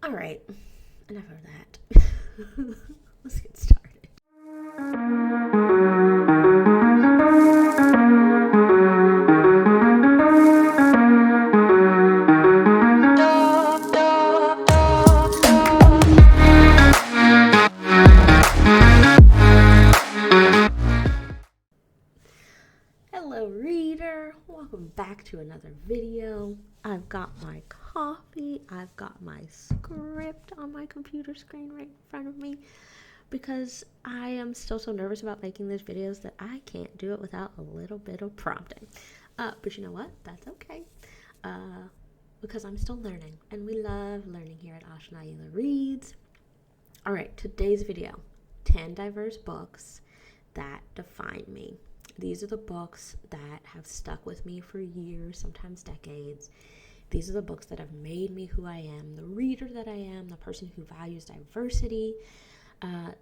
All right, enough of that. Let's get started. Hello, reader. Welcome back to another video. I've got my coffee. I've got my script on my computer screen right in front of me because I am still so nervous about making these videos that I can't do it without a little bit of prompting. But you know what? That's okay. Because I'm still learning, and we love learning here at Ashnaila Reads. All right, today's video, 10 diverse books that define me. These are the books that have stuck with me for years, sometimes decades. These are the books that have made me who I am, the reader that I am, the person who values diversity.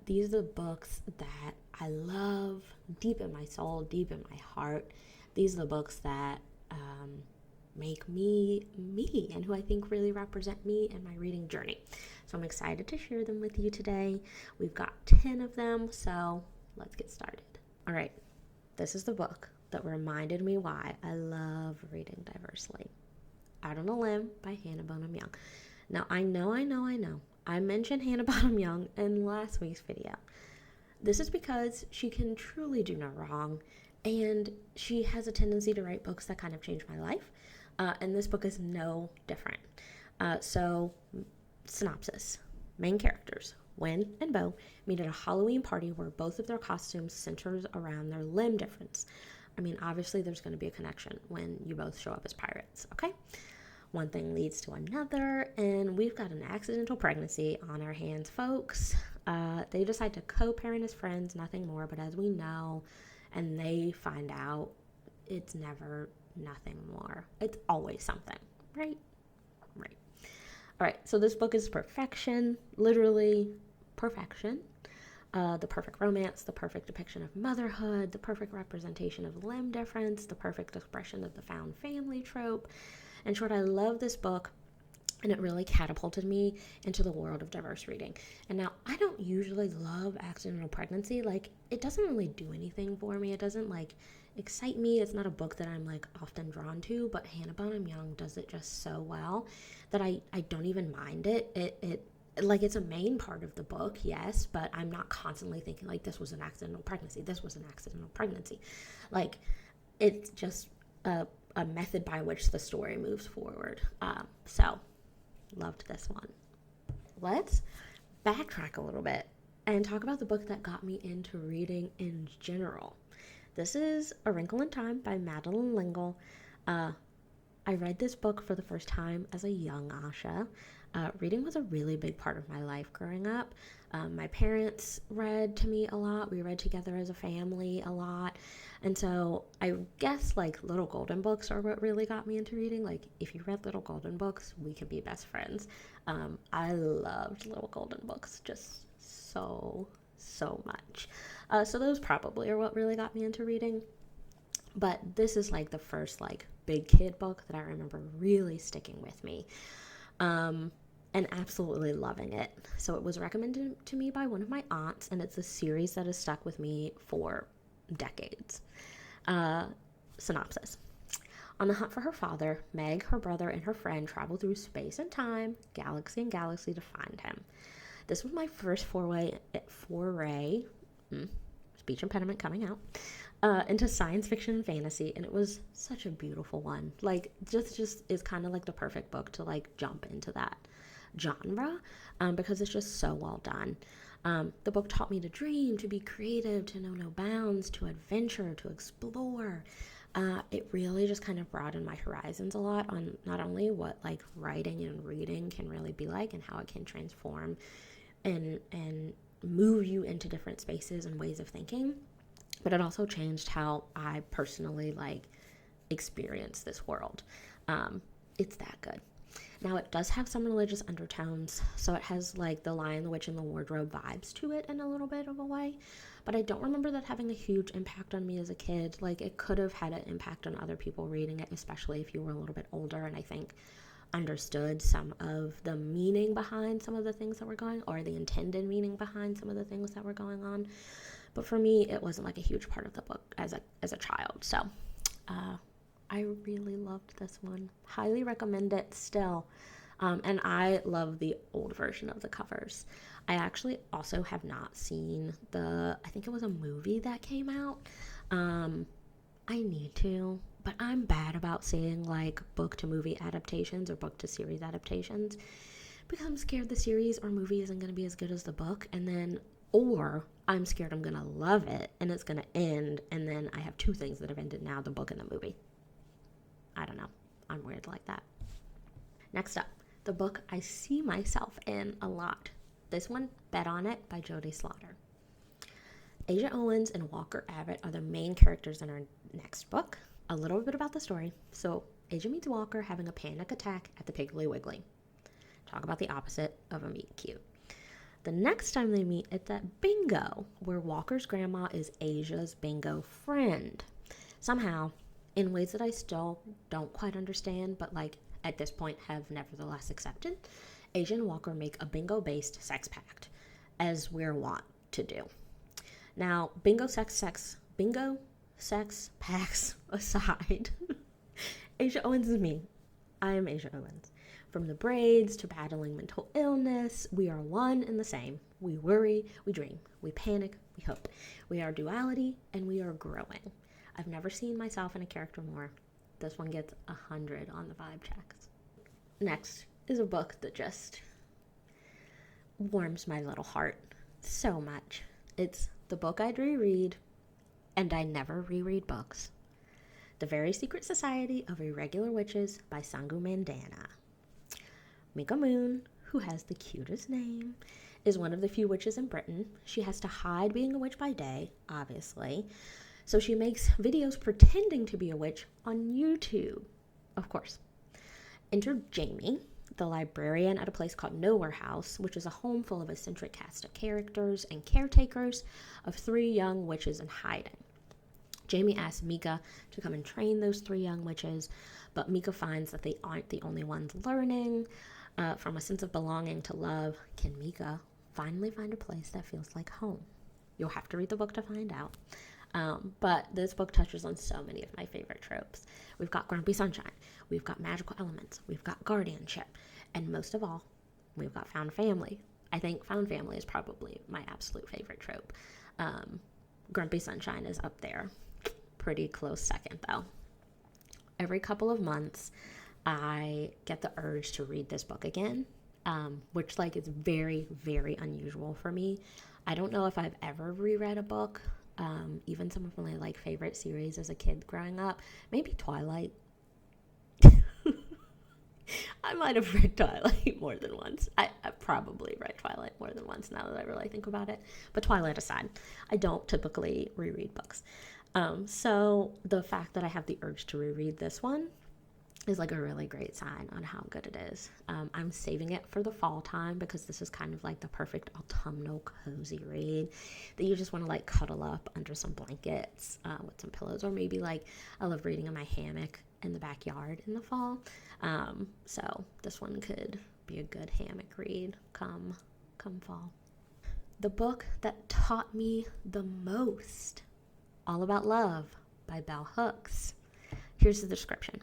These are the books that I love deep in my soul, deep in my heart. These are the books that make me me and who I think really represent me and my reading journey. So I'm excited to share them with you today. We've got 10 of them, so let's get started. All right. This is the book that reminded me why I love reading diversely. Out on a Limb by Hannah Bonham Young. Now, I know. I mentioned Hannah Bonham Young in last week's video. This is because she can truly do no wrong, and she has a tendency to write books that kind of change my life, and this book is no different. So, synopsis. Main characters. Wen and Bo meet at a Halloween party where both of their costumes centers around their limb difference. I mean, obviously there's going to be a connection when you both show up as pirates, okay? One thing leads to another, and we've got an accidental pregnancy on our hands, folks. They decide to co-parent as friends, nothing more, but as we know, and they find out, it's never nothing more. It's always something, right? Right. All right, so this book is perfection, literally perfection. The perfect romance, the perfect depiction of motherhood, the perfect representation of limb difference, the perfect expression of the found family trope. In short, I love this book, and it really catapulted me into the world of diverse reading. And now, I don't usually love accidental pregnancy. Like, it doesn't really do anything for me. It doesn't, excite me. It's not a book that I'm, often drawn to, but Hannah Bonham Young does it just so well that I don't even mind it. It's a main part of the book, yes, but I'm not constantly thinking, this was an accidental pregnancy. This was an accidental pregnancy. It's just a method by which the story moves forward. So, loved this one. Let's backtrack a little bit and talk about the book that got me into reading in general. This is A Wrinkle in Time by Madeleine L'Engle. I read this book for the first time as a young Asha. Reading was a really big part of my life growing up. My parents read to me a lot. We read together as a family a lot. And so I guess Little Golden Books are what really got me into reading. If you read Little Golden Books, we could be best friends. I loved Little Golden Books just so much. So those probably are what really got me into reading. But this is the first big kid book that I remember really sticking with me. And absolutely loving it. So it was recommended to me by one of my aunts, and it's a series that has stuck with me for decades. Synopsis. On the hunt for her father, Meg, her brother, and her friend travel through space and time, galaxy and galaxy to find him. This was my first foray, speech impediment coming out, into science fiction and fantasy, and it was such a beautiful one. Just is kind of the perfect book to jump into that genre, because it's just so well done. The book taught me to dream, to be creative, to know no bounds, to adventure, to explore. It really just kind of broadened my horizons a lot on not only what writing and reading can really be like and how it can transform and move you into different spaces and ways of thinking, but it also changed how I personally experience this world. It's that good. Now, it does have some religious undertones, so it has The Lion, the Witch, and the Wardrobe vibes to it in a little bit of a way, but I don't remember that having a huge impact on me as a kid. It could have had an impact on other people reading it, especially if you were a little bit older, and I think understood some of the meaning behind some of the things that were going, or the intended meaning behind some of the things that were going on. But for me, it wasn't like a huge part of the book as a child. So I really loved this one. Highly recommend it still. And I love the old version of the covers. I actually also have not seen I think it was a movie that came out. I need to, but I'm bad about seeing like book to movie adaptations or book to series adaptations because I'm scared the series or movie isn't going to be as good as the book, or I'm scared I'm going to love it and it's going to end, and then I have two things that have ended now, the book and the movie. I don't know. I'm weird like that. Next up, the book I see myself in a lot. This one, Bet on It by Jodie Slaughter. Asia Owens and Walker Abbott are the main characters in our next book. A little bit about the story. So, Asia meets Walker having a panic attack at the Piggly Wiggly. Talk about the opposite of a meet cute. The next time they meet, it's at bingo, where Walker's grandma is Asia's bingo friend. Somehow, in ways that I still don't quite understand, but like at this point have nevertheless accepted, Asia and Walker make a bingo-based sex pact, as we're wont to do. Now, bingo sex pacts aside, Asia Owens is me. I am Asia Owens. From the braids to battling mental illness, we are one and the same. We worry, we dream, we panic, we hope. We are duality, and we are growing. I've never seen myself in a character more. This one gets 100 on the vibe checks. Next is a book that just warms my little heart so much. It's the book I'd reread, and I never reread books. The Very Secret Society of Irregular Witches by Sangu Mandana. Mika Moon, who has the cutest name, is one of the few witches in Britain. She has to hide being a witch by day, obviously. So she makes videos pretending to be a witch on YouTube, of course. Enter Jamie, the librarian at a place called Nowhere House, which is a home full of eccentric cast of characters and caretakers of 3 young witches in hiding. Jamie asks Mika to come and train those 3 young witches, but Mika finds that they aren't the only ones learning. From a sense of belonging to love, can Mika finally find a place that feels like home? You'll have to read the book to find out. But this book touches on so many of my favorite tropes. We've got grumpy sunshine, we've got magical elements, we've got guardianship, and most of all, we've got found family. I think found family is probably my absolute favorite trope. Grumpy sunshine is up there. Pretty close second, though. Every couple of months, I get the urge to read this book again, which is very, very unusual for me. I don't know if I've ever reread a book. Even some of my favorite series as a kid growing up, maybe Twilight. I might have read Twilight more than once. I probably read Twilight more than once now that I really think about it. But Twilight aside, I don't typically reread books. So the fact that I have the urge to reread this one is a really great sign on how good it is. I'm saving it for the fall time because this is kind of the perfect autumnal cozy read that you just want to cuddle up under some blankets with some pillows, or maybe I love reading in my hammock in the backyard in the fall. So this one could be a good hammock read come fall. The book that taught me the most, All About Love by Bell Hooks. Here's the description.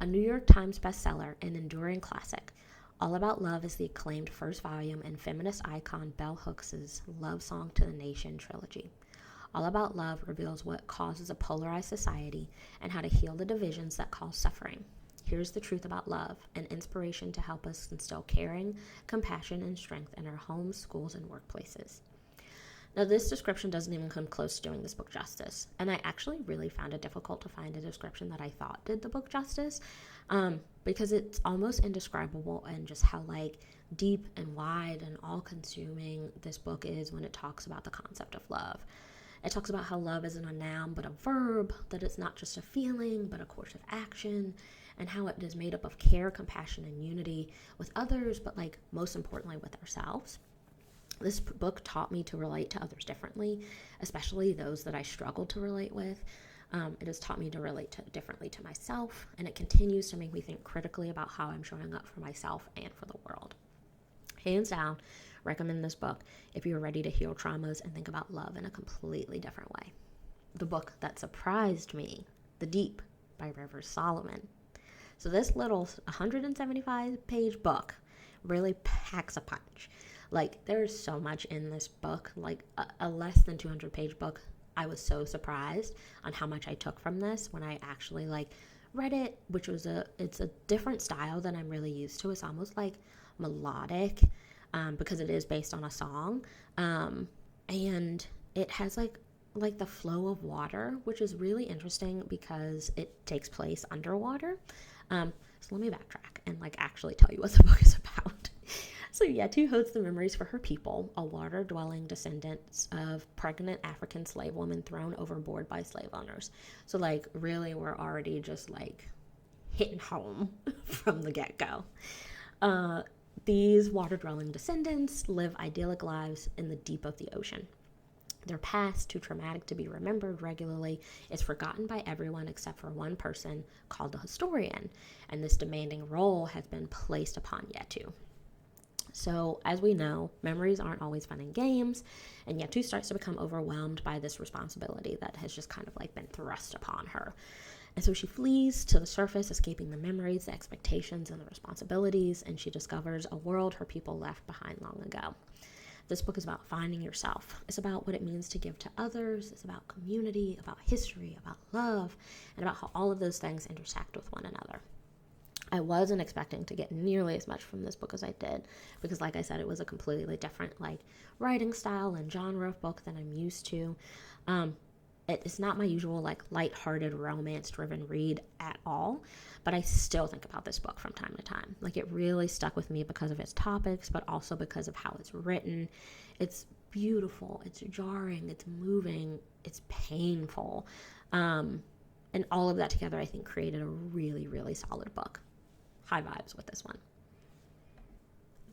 A New York Times bestseller and enduring classic, All About Love is the acclaimed first volume in feminist icon Bell Hooks' Love Song to the Nation trilogy. All About Love reveals what causes a polarized society and how to heal the divisions that cause suffering. Here's the truth about love, an inspiration to help us instill caring, compassion, and strength in our homes, schools, and workplaces. Now, this description doesn't even come close to doing this book justice, and I actually really found it difficult to find a description that I thought did the book justice, because it's almost indescribable and just how deep and wide and all-consuming this book is when it talks about the concept of love. It talks about how love isn't a noun but a verb, that it's not just a feeling but a course of action, and how it is made up of care, compassion, and unity with others, but most importantly with ourselves. This book taught me to relate to others differently, especially those that I struggled to relate with. It has taught me to relate differently to myself, and it continues to make me think critically about how I'm showing up for myself and for the world. Hands down, recommend this book if you're ready to heal traumas and think about love in a completely different way. The book that surprised me, The Deep by Rivers Solomon. So this little 175-page book really packs a punch. Like, there's so much in this book, like a less than 200-page book. I was so surprised on how much I took from this when I actually read it, which was it's a different style than I'm really used to. It's almost like melodic, because it is based on a song, and it has like the flow of water, which is really interesting because it takes place underwater. So let me backtrack and actually tell you what the book is about. So Yetu holds the memories for her people, a water-dwelling descendants of pregnant African slave women thrown overboard by slave owners. So really we're already just hitting home from the get-go. These water-dwelling descendants live idyllic lives in the deep of the ocean. Their past, too traumatic to be remembered regularly, is forgotten by everyone except for one person called the historian, and this demanding role has been placed upon Yetu. So, as we know, memories aren't always fun and games, and Yetu starts to become overwhelmed by this responsibility that has just kind of been thrust upon her. And so she flees to the surface, escaping the memories, the expectations, and the responsibilities, and she discovers a world her people left behind long ago. This book is about finding yourself. It's about what it means to give to others. It's about community, about history, about love, and about how all of those things intersect with one another. I wasn't expecting to get nearly as much from this book as I did, because like I said, it was a completely different writing style and genre of book than I'm used to. It's not my usual lighthearted romance-driven read at all, but I still think about this book from time to time. It really stuck with me because of its topics, but also because of how it's written. It's beautiful, it's jarring, it's moving, it's painful, and all of that together I think created a really, really solid book. High vibes with this one.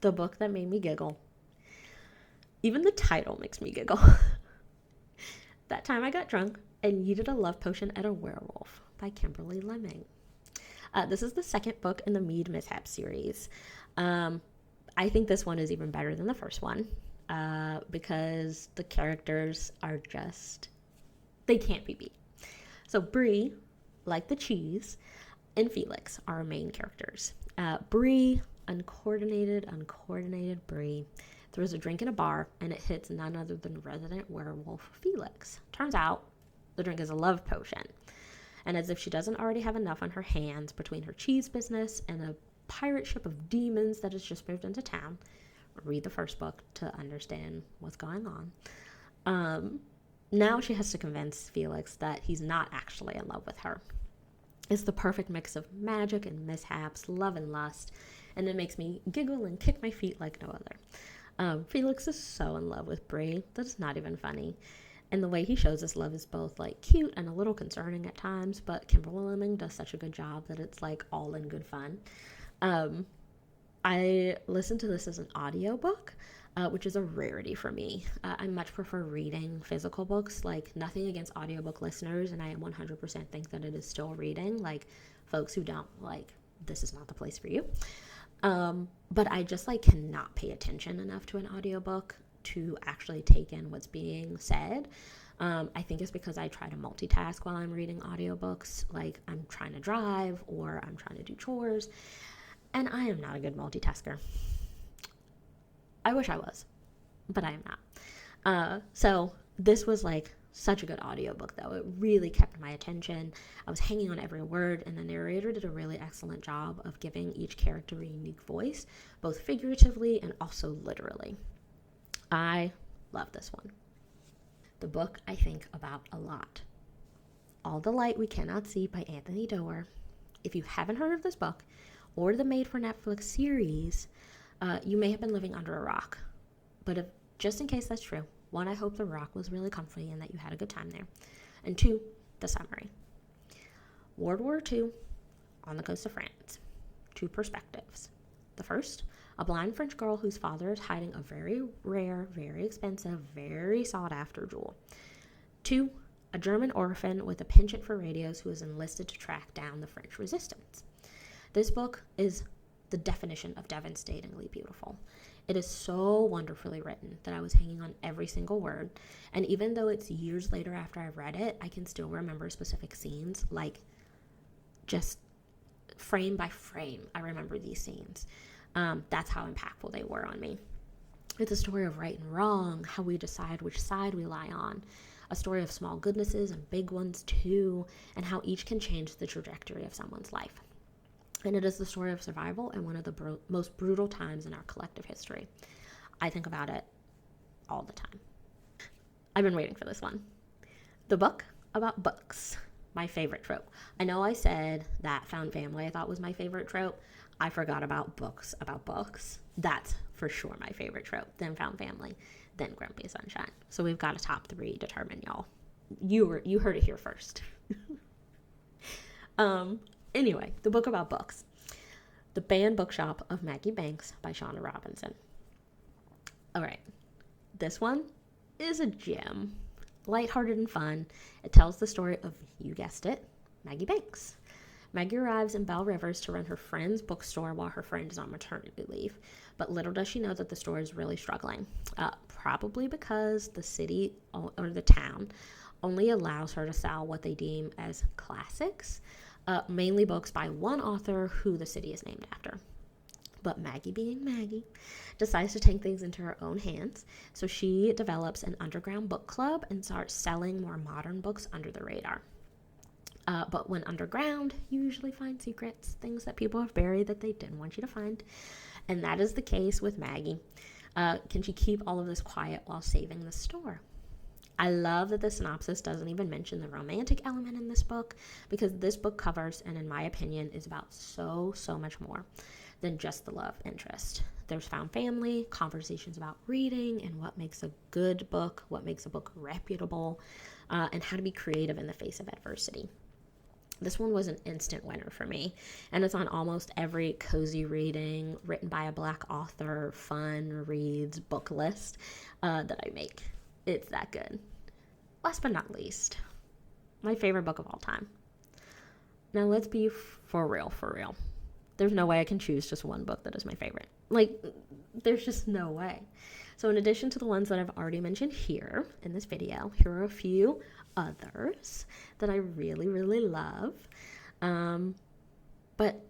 The book that made me giggle. Even the title makes me giggle. That Time I Got Drunk and Yeeted a Love Potion at a Werewolf by Kimberly Lemming. This is the second book in the Mead Mishap series. I think this one is even better than the first one, because the characters are just, they can't be beat. So Bree, like the cheese, and Felix are our main characters. Bree, uncoordinated Bree, throws a drink in a bar, and it hits none other than resident werewolf Felix. Turns out, the drink is a love potion. And as if she doesn't already have enough on her hands between her cheese business and a pirate ship of demons that has just moved into town, read the first book to understand what's going on. Now she has to convince Felix that he's not actually in love with her. It's the perfect mix of magic and mishaps, love and lust, and it makes me giggle and kick my feet like no other. Felix is so in love with Bree that it's not even funny. And the way he shows his love is both cute and a little concerning at times, but Kimberly Lemming does such a good job that it's all in good fun. I listened to this as an audiobook, which is a rarity for me. I much prefer reading physical books. Nothing against audiobook listeners, and I 100% think that it is still reading. Folks who don't, this is not the place for you. But I just cannot pay attention enough to an audiobook to actually take in what's being said. I think it's because I try to multitask while I'm reading audiobooks. I'm trying to drive or I'm trying to do chores, and I am not a good multitasker. I wish I was, but I am not. So this was such a good audiobook, though. It really kept my attention. I was hanging on every word, and the narrator did a really excellent job of giving each character a unique voice, both figuratively and also literally. I love this one. The book I think about a lot. All the Light We Cannot See by Anthony Doerr. If you haven't heard of this book or the made-for-Netflix series, you may have been living under a rock. But just in case that's true, 1, I hope the rock was really comfy and that you had a good time there. And 2, the summary. World War II on the coast of France. 2 perspectives. The first, a blind French girl whose father is hiding a very rare, very expensive, very sought-after jewel. 2, a German orphan with a penchant for radios who is enlisted to track down the French resistance. This book is the definition of devastatingly beautiful. It is so wonderfully written that I was hanging on every single word, and even though it's years later after I've read it, I can still remember specific scenes, like just frame by frame. I remember these scenes. That's how impactful they were on me. It's a story of right and wrong, how we decide which side we lie on, a story of small goodnesses and big ones too, and how each can change the trajectory of someone's life. And it is the story of survival in one of the most brutal times in our collective history. I think about it all the time. I've been waiting for this one. The book about books, my favorite trope. I know I said that found family I thought was my favorite trope. I forgot about books about books. That's for sure my favorite trope. Then found family, then Grumpy Sunshine. So we've got a top 3 determined, y'all. You heard it here first. Anyway, the book about books. The Banned Bookshop of Maggie Banks by Shauna Robinson. All right, this one is a gem. Lighthearted and fun. It tells the story of, you guessed it, Maggie Banks. Maggie arrives in Belle Rivers to run her friend's bookstore while her friend is on maternity leave. But little does she know that the store is really struggling. Probably because the city or the town only allows her to sell what they deem as classics, mainly books by one author who the city is named after. But Maggie, being Maggie, decides to take things into her own hands. So she develops an underground book club and starts selling more modern books under the radar. But when underground, you usually find secrets, things that people have buried that they didn't want you to find. And that is the case with Maggie. Can she keep all of this quiet while saving the store? I love that the synopsis doesn't even mention the romantic element in this book, because this book covers, and in my opinion, is about so much more than just the love interest. There's found family, conversations about reading and what makes a good book, what makes a book reputable, and how to be creative in the face of adversity. This one was an instant winner for me, and it's on almost every cozy reading, written by a Black author, fun reads book list that I make. It's that good. Last but not least, my favorite book of all time. Now let's be for real. There's no way I can choose just one book that is my favorite. Like, there's just no way. So in addition to the ones that I've already mentioned here in this video, here are a few others that I really love. But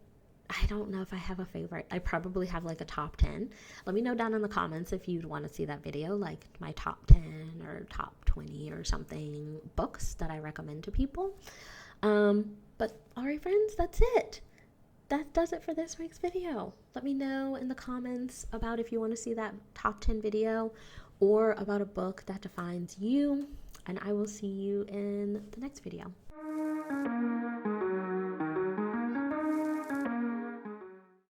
I don't know if I have a favorite. I probably have like a top 10. Let me know down in the comments if you'd want to see that video, like my top 10 or top 20 or something books that I recommend to people. But all right, friends, that's it. That does it for this week's video. Let me know in the comments about if you want to see that top 10 video or about a book that defines you, and I will see you in the next video.